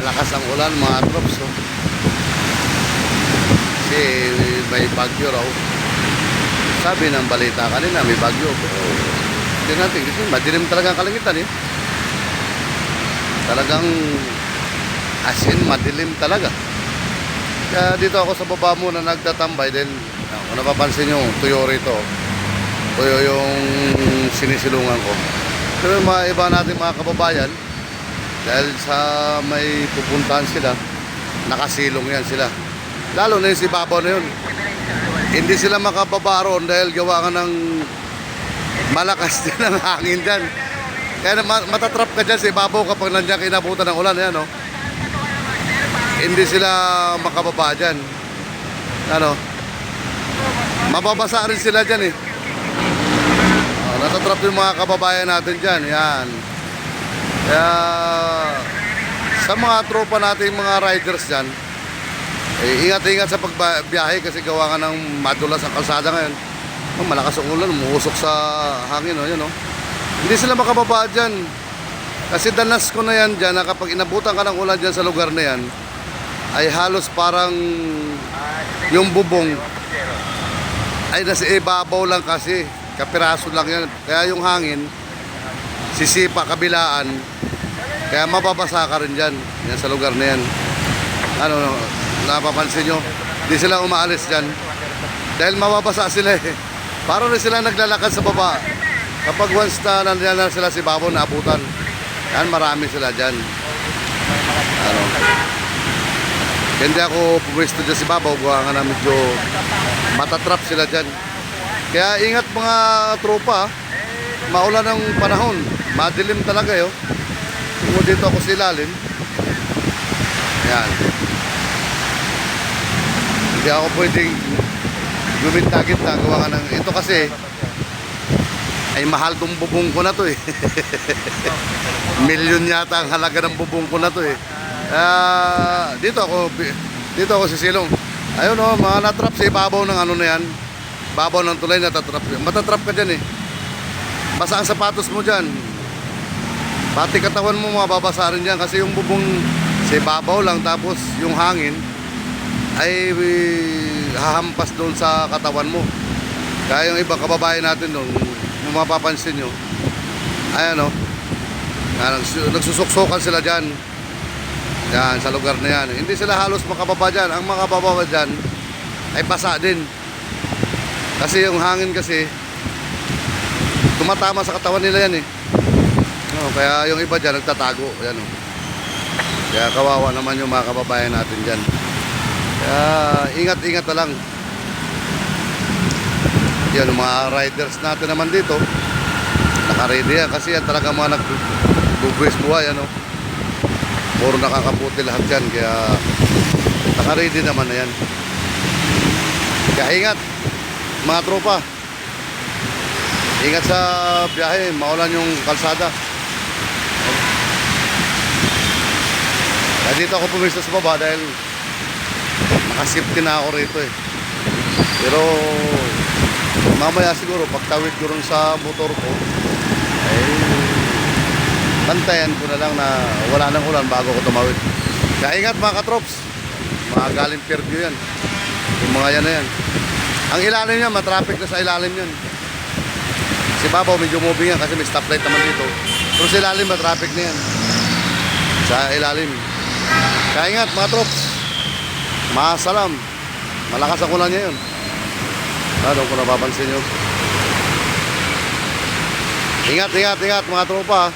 Malakas ang ulan mga trops, oh. Kasi may bagyo raw. Sabi ng balita kanina may bagyo, pero hindi natin kasi madilim talaga ang kalangitan, eh. Talagang as in madilim talaga. Kaya dito ako sa baba muna nagtatambay dahil kung napapansin nyo, tuyo rito. Tuyo yung sinisilungan ko. Pero yung mga iba natin mga kababayan, dahil sa may pupuntahan sila, nakasilong yan sila. Lalo na yung si Babaw na yun. Hindi sila makababa roon dahil gawa ka ng malakas din ang hangin dyan. Kaya matatrap ka dyan si Babaw kapag nandiyan kinabutan ng ulan. Yan, no? Hindi sila makababa dyan. Ano? Mababasa rin sila dyan, eh. Natatrap yung mga kababayan natin dyan. Yan. Kaya sa mga tropa natin, mga riders dyan, ingat-ingat sa pagbiyahe kasi gawa nga ng madulas ang kalsada ngayon. Malakas ang ulan, umuusok sa hangin, oh, yun, oh. Hindi sila makababa dyan. Kasi danas ko na yan dyan na kapag inabutan ka ng ulan dyan sa lugar na yan, ay halos parang yung bubong ay nasa ibabaw lang kasi. Kapiraso lang yan. Kaya yung hangin, sisipa kabilaan. Kaya mababasa ka rin dyan. Yan sa lugar na yan. Ano, napapansin nyo? Hindi sila umaalis dyan. Dahil mababasa sila, eh. Parang na sila naglalakad sa baba. Kapag once na nandiyan na sila si Babaw na abutan, yan, marami sila dyan. Ano? Hindi ako pumwesto dyan si Babaw. Gawa nga na medyo matatrap sila dyan. Kaya ingat mga tropa, maulan ng panahon. Madilim talaga, yo. Kung dito ako sa ilalim. Yan. Hindi ako pwedeng gumit-tagit na gawa nga ng ito kasi ay mahal tong bubong ko na to, eh. Milyon yata ang halaga ng bubong ko na to, eh. Dito ako sisilong. Ayun, oh, mga natrap sa ibabaw ng ano na yan. Babaw ng tulay, natatrap. Matatrap ka dyan, eh. Basa ang sapatos mo dyan. Pati katawan mo mababasa rin dyan kasi yung bubong sa ibabaw lang tapos yung hangin ay hahampas doon sa katawan mo. Kaya yung iba kababayan natin doon, kung mapapansin nyo, ayan, oh, nagsusuksokan sila dyan. Yan, sa lugar na yan. Hindi sila halos makababa dyan. Ang makababa dyan ay basa din. Kasi yung hangin kasi tumatama sa katawan nila yan, eh. Kaya yung iba dyan nagtatago. Yan, oh. Kaya kawawa naman yung mga kababayan natin dyan. Kaya ingat-ingat na lang. Yan, mga riders natin naman dito, naka-ready yan. Kasi yan talaga mga nag-buwis buhay, ano. Puro nakakaputi lahat yan. Kaya naka-ready naman na yan. Kaya ingat mga tropa. Ingat sa biyahe. Maulan yung kalsada. Kaya dito ako pumisto sa baba dahil nakasafety na ako rito, eh. Pero mamaya siguro pagtawid ko rin sa motor ko ay bantayan ko na lang na wala nang ulan bago ko tumawid. Kaya ingat mga katrops. Mga galing Fairview yan. Yung mga yan na yan. Ang ilalim niya, matraffic na sa ilalim yan. Si Babaw medyo moving yan kasi may stoplight naman dito. Pero sa ilalim, matraffic na yan. Sa ilalim. Kaya ingat mga trops. Masalam. Malakas ang ulan niya yun. Ano kung napapansin nyo. Ingat mga tropa.